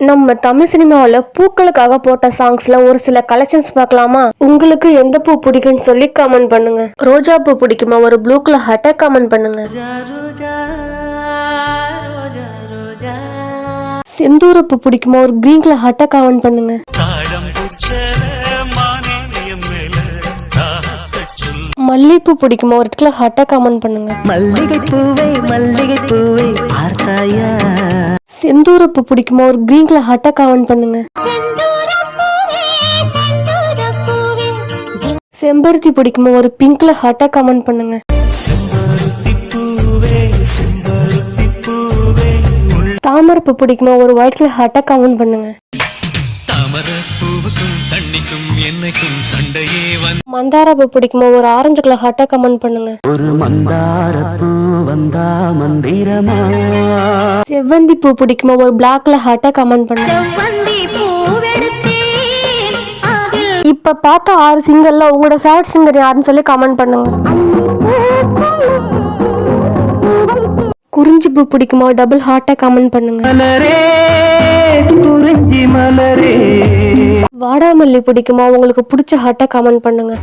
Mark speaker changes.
Speaker 1: நம்ம தமிழ் சினிமாவில் பூக்களுக்காக போட்ட சாங்ஸ்ல ஒரு சில கலெக்ஷன்ஸ் பார்க்கலாமா? உங்களுக்கு எந்த பூ பிடிக்கும்னு சொல்லி கமெண்ட் பண்ணுங்க. ரோஜா பூ பிடிக்குமா? ஒரு ப்ளூ கலர் ஹார்ட்டை கமெண்ட் பண்ணுங்க. செந்தூர பூ பிடிக்குமா? ஒரு கிரீன் கலர் ஹார்ட்டை கமெண்ட் பண்ணுங்க. மல்லிகைப்பூ பிடிக்குமா? ஒரு ரெட் கலர் ஹார்ட்டை கமெண்ட் பண்ணுங்க.
Speaker 2: மல்லிகை பூவே பார்த்தாயா?
Speaker 1: செந்தூரப்பு பிடிக்குமா? ஒரு கிரீன் கலர் ஹார்ட்டை கமெண்ட் பண்ணுங்க. செம்பருத்தி பிடிக்குமா? ஒரு பிங்க் கலர் ஹார்ட்டை கமெண்ட் பண்ணுங்க. தாமரைப்பூ பிடிக்குமா? ஒரு ஒயிட் கலர் ஹார்ட்டை கமெண்ட் பண்ணுங்க. மந்தாரப்பூ பிடிக்குமா? ஒரு ஆரஞ்சு கலர் ஹார்ட்டை கமெண்ட் பண்ணுங்க.
Speaker 2: ஒரு மந்தாரப்பூ வந்தா மந்திரமா.
Speaker 1: செவ்வந்தி பூ பிடிக்குமா? ஒரு பிளாக் கலர் ஹார்ட்டை கமெண்ட் பண்ணுங்க. இப்ப பார்த்த 6 சிங்கர்ல உங்களோட ஃபேவரட் சிங்கர் யாருன்னு சொல்லி கமெண்ட் பண்ணுங்க. குறிஞ்சி பூ பிடிக்குமா? டபுள் ஹார்ட்டை கமெண்ட் பண்ணுங்க. வாடாமல்லி பிடிக்குமா? உங்களுக்கு பிடிச்ச ஹார்ட்டை கமெண்ட் பண்ணுங்க.